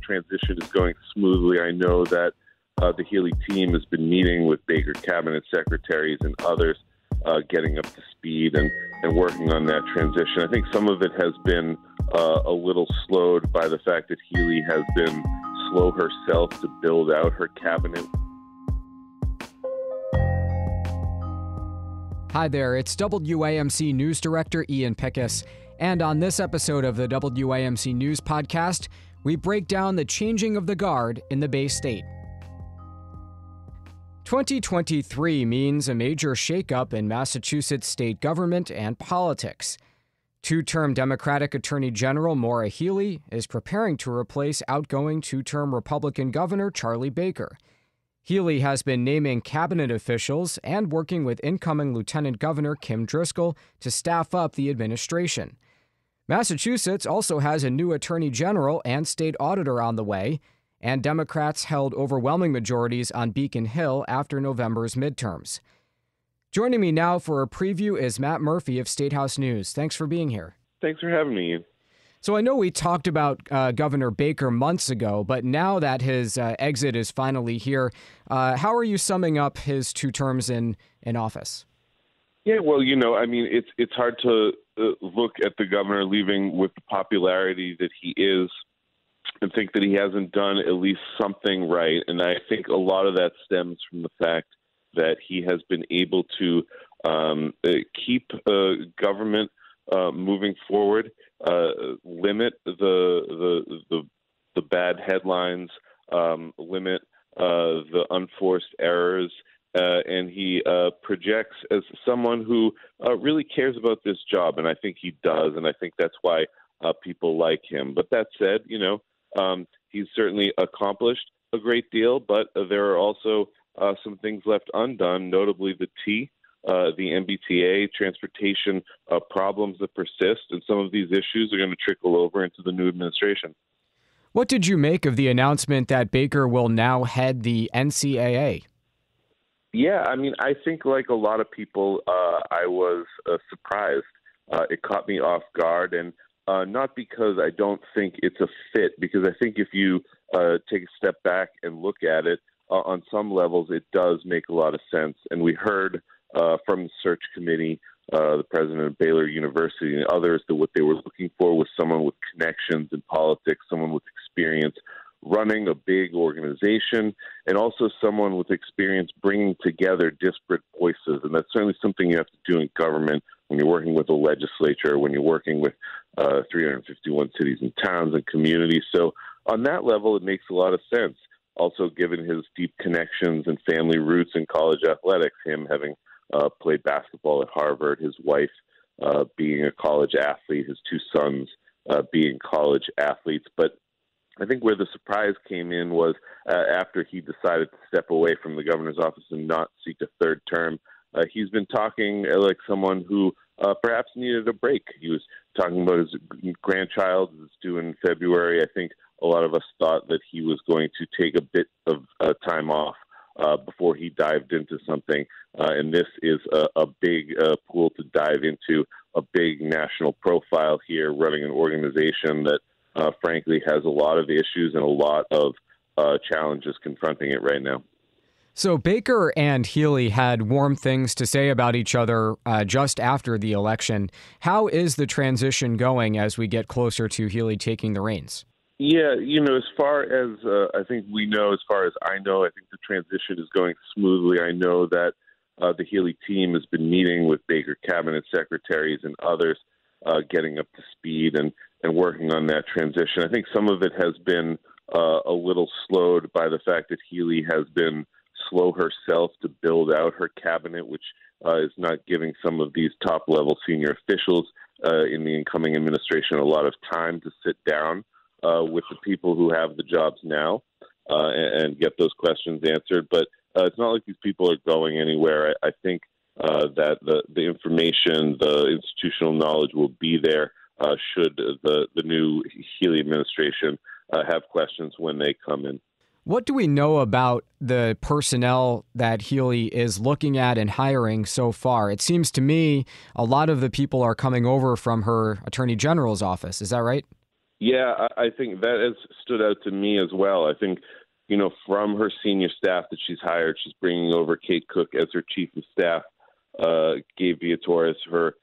transition is going smoothly. I know that the Healey team has been meeting with Baker cabinet secretaries and others, getting up to speed and working on that transition. I think some of it has been a little slowed by the fact that Healey has been slow herself to build out her cabinet. Hi there, it's WAMC News Director Ian Pickus, and on this episode of the WAMC News Podcast, we break down the changing of the guard in the Bay State. 2023 means a major shakeup in Massachusetts state government and politics. Two-term Democratic Attorney General Maura Healey is preparing to replace outgoing two-term Republican Governor Charlie Baker. Healey has been naming cabinet officials and working with incoming Lieutenant Governor Kim Driscoll to staff up the administration. Massachusetts also has a new Attorney General and state auditor on the way, and Democrats held overwhelming majorities on Beacon Hill after November's midterms. Joining me now for a preview is Matt Murphy of State House News. Thanks for being here. Thanks for having me, Ian. So I know we talked about Governor Baker months ago, but now that his exit is finally here, how are you summing up his 2 terms in office? Yeah, well, it's hard to look at the governor leaving with the popularity that he is and think that he hasn't done at least something right. And I think a lot of that stems from the fact that he has been able to keep government moving forward, limit the bad headlines, limit the unforced errors, and he projects as someone who really cares about this job, and I think he does, and I think that's why people like him. But that said, he's certainly accomplished a great deal, but there are also some things left undone, notably the the MBTA, transportation problems that persist, and some of these issues are going to trickle over into the new administration. What did you make of the announcement that Baker will now head the NCAA? Yeah, I think like a lot of people, I was surprised. It caught me off guard, and not because I don't think it's a fit, because I think if you take a step back and look at it, on some levels it does make a lot of sense. And we heard from the search committee, the president of Baylor University and others, that what they were looking for was someone with connections in politics, someone with experience running a big organization, and also someone with experience bringing together disparate voices. And that's certainly something you have to do in government when you're working with a legislature, when you're working with 351 cities and towns and communities. So on that level, it makes a lot of sense. Also, given his deep connections and family roots in college athletics, him having played basketball at Harvard, his wife being a college athlete, his 2 sons being college athletes. But I think where the surprise came in was after he decided to step away from the governor's office and not seek a 3rd term. He's been talking like someone who perhaps needed a break. He was talking about his grandchild who's due in February. I think a lot of us thought that he was going to take a bit of time off before he dived into something. And this is a big pool to dive into, a big national profile here, running an organization that frankly has a lot of issues and a lot of challenges confronting it right now. So Baker and Healey had warm things to say about each other just after the election. How is the transition going as we get closer to Healey taking the reins? Yeah, as far as I think we know, as far as I know, I think the transition is going smoothly. I know that the Healey team has been meeting with Baker cabinet secretaries and others, getting up to speed and working on that transition. I think some of it has been a little slowed by the fact that Healey has been slow herself to build out her cabinet, which is not giving some of these top-level senior officials in the incoming administration a lot of time to sit down with the people who have the jobs now and get those questions answered. But it's not like these people are going anywhere. I think that the information, the institutional knowledge will be there should the new Healey administration have questions when they come in. What do we know about the personnel that Healey is looking at and hiring so far? It seems to me a lot of the people are coming over from her Attorney General's office. Is that right? Yeah, I think that has stood out to me as well. I think, from her senior staff that she's hired, she's bringing over Kate Cook as her chief of staff, Gabe Viator as her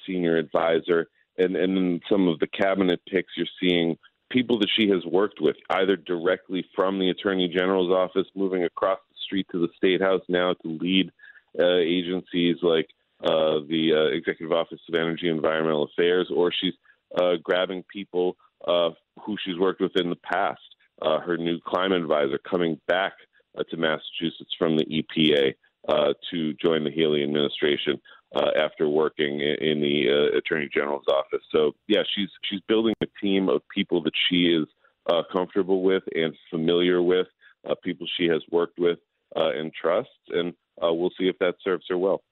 senior advisor, and then some of the cabinet picks you're seeing people that she has worked with, either directly from the Attorney General's office, moving across the street to the State House now to lead agencies like the Executive Office of Energy and Environmental Affairs, or she's grabbing people who she's worked with in the past. Her new climate advisor coming back to Massachusetts from the EPA to join the Healey administration after working in the Attorney General's office. So, yeah, she's building a team of people that she is comfortable with and familiar with, people she has worked with and trusts, and we'll see if that serves her well.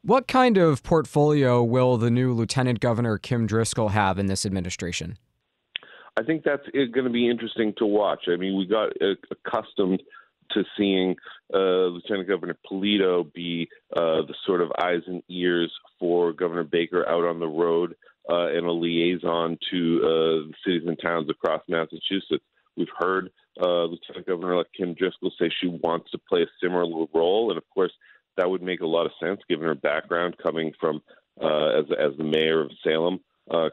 What kind of portfolio will the new Lieutenant Governor Kim Driscoll have in this administration? I think that's going to be interesting to watch. I mean, we got accustomed to seeing Lieutenant Governor Polito be the sort of eyes and ears for Governor Baker out on the road and a liaison to the cities and towns across Massachusetts. We've heard Lieutenant Governor Kim Driscoll say she wants to play a similar role, and of course, that would make a lot of sense given her background coming from as the mayor of Salem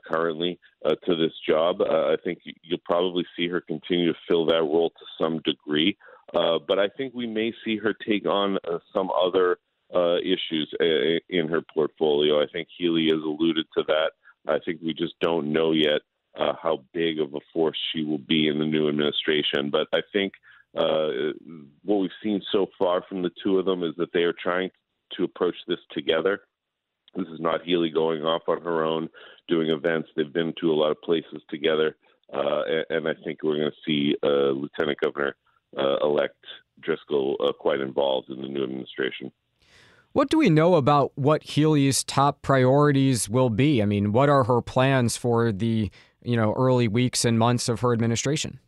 currently to this job. I think you'll probably see her continue to fill that role to some degree. But I think we may see her take on some other issues in her portfolio. I think Healey has alluded to that. I think we just don't know yet how big of a force she will be in the new administration. But I think what we've seen so far from the two of them is that they are trying to approach this together. This is not Healey going off on her own, doing events. They've been to a lot of places together. And I think we're going to see Lieutenant Governor elect Driscoll quite involved in the new administration. What do we know about what Healey's top priorities will be? I mean, what are her plans for the early weeks and months of her administration?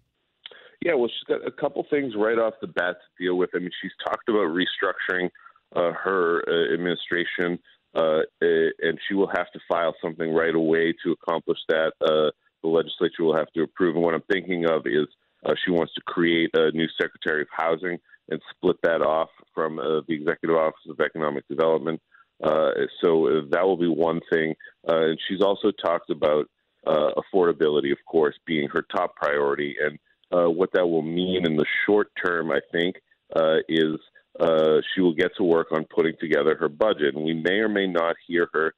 Yeah, well, she's got a couple things right off the bat to deal with. I mean, she's talked about restructuring her administration, and she will have to file something right away to accomplish that. The legislature will have to approve. And what I'm thinking of is she wants to create a new Secretary of Housing and split that off from the Executive Office of Economic Development. So that will be one thing. And she's also talked about affordability, of course, being her top priority. And what that will mean in the short term, I think, is she will get to work on putting together her budget. And we may or may not hear her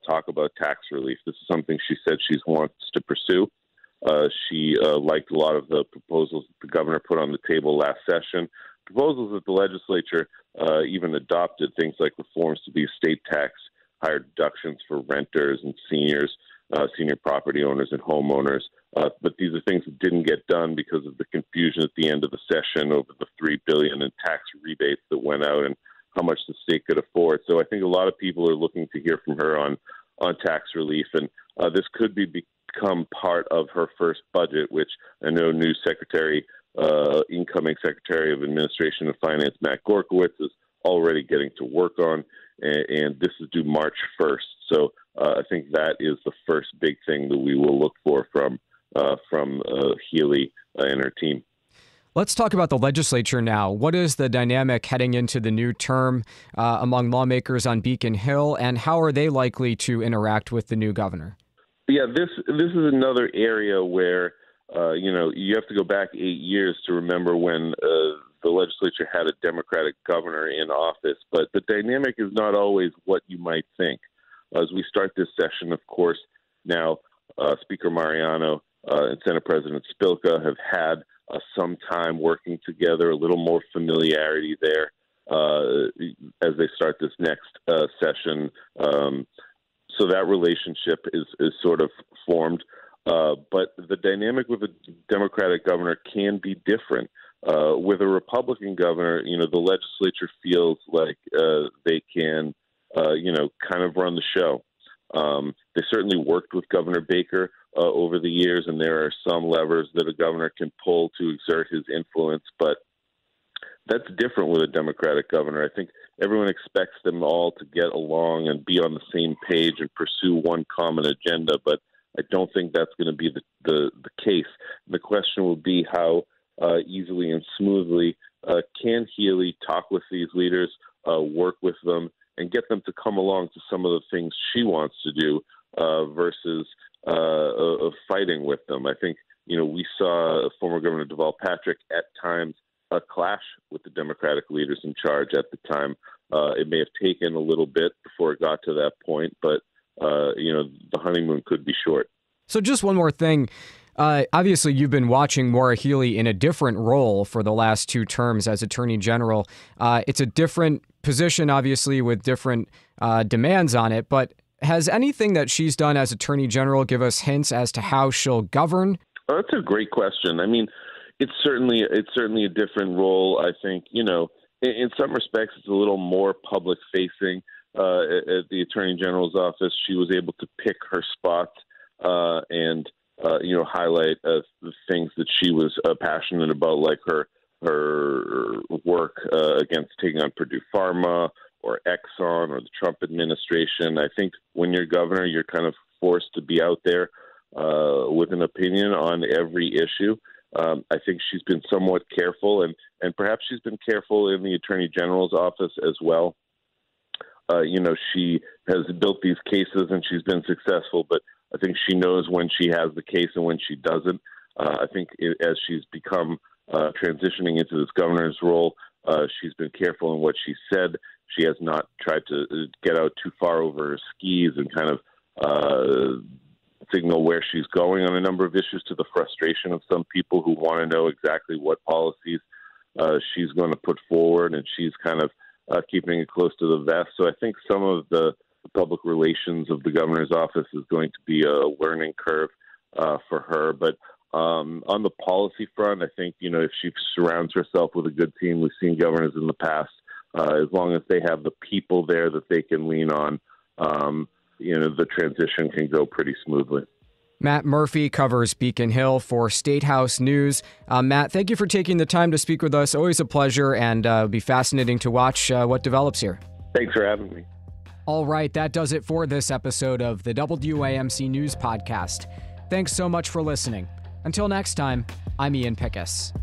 talk about tax relief. This is something she said she wants to pursue. She liked a lot of the proposals the governor put on the table last session, proposals that the legislature even adopted, things like reforms to the estate tax, higher deductions for renters and seniors, senior property owners and homeowners. But these are things that didn't get done because of the confusion at the end of the session over the $3 billion in tax rebates that went out and how much the state could afford. So I think a lot of people are looking to hear from her on tax relief, and this could become part of her first budget, which I know new incoming Secretary of Administration and Finance, Matt Gorkowitz, is already getting to work on, and this is due March 1st. So I think that is the first big thing that we will look for from Healey and her team. Let's talk about the legislature now. What is the dynamic heading into the new term among lawmakers on Beacon Hill, and how are they likely to interact with the new governor? Yeah, this is another area where you have to go back 8 years to remember when the legislature had a Democratic governor in office. But the dynamic is not always what you might think. As we start this session, of course, now Speaker Mariano and Senate President Spilka have had some time working together, a little more familiarity there as they start this next session. So that relationship is sort of formed. But the dynamic with a Democratic governor can be different. With a Republican governor, the legislature feels like they can, kind of run the show. They certainly worked with Governor Baker over the years, and there are some levers that a governor can pull to exert his influence, but that's different with a Democratic governor. I think everyone expects them all to get along and be on the same page and pursue one common agenda, but I don't think that's going to be the case. The question will be how easily and smoothly can Healey talk with these leaders, work with them, and get them to come along to some of the things she wants to do versus fighting with them. I think, we saw former Governor Deval Patrick at times clash with the Democratic leaders in charge at the time. It may have taken a little bit before it got to that point, but, the honeymoon could be short. So just one more thing. Obviously, you've been watching Maura Healey in a different role for the last 2 terms as Attorney General. It's a different position, obviously, with different demands on it. But has anything that she's done as Attorney General give us hints as to how she'll govern? Well, that's a great question. I mean, it's certainly a different role. I think, in some respects, it's a little more public facing. At the Attorney General's office, she was able to pick her spots and highlight the things that she was passionate about, like her work against taking on Purdue Pharma or Exxon or the Trump administration. I think when you're governor, you're kind of forced to be out there with an opinion on every issue. I think she's been somewhat careful, and perhaps she's been careful in the Attorney General's office as well. She has built these cases and she's been successful, but I think she knows when she has the case and when she doesn't. I think as she's become transitioning into this governor's role, she's been careful in what she said. She has not tried to get out too far over her skis and kind of signal where she's going on a number of issues, to the frustration of some people who want to know exactly what policies she's going to put forward, and she's kind of keeping it close to the vest. So I think some of the public relations of the governor's office is going to be a learning curve for her. But on the policy front, I think, if she surrounds herself with a good team, we've seen governors in the past, as long as they have the people there that they can lean on, the transition can go pretty smoothly. Matt Murphy covers Beacon Hill for State House News. Matt, thank you for taking the time to speak with us. Always a pleasure, and it'll be fascinating to watch what develops here. Thanks for having me. All right, that does it for this episode of the WAMC News Podcast. Thanks so much for listening. Until next time, I'm Ian Pickus.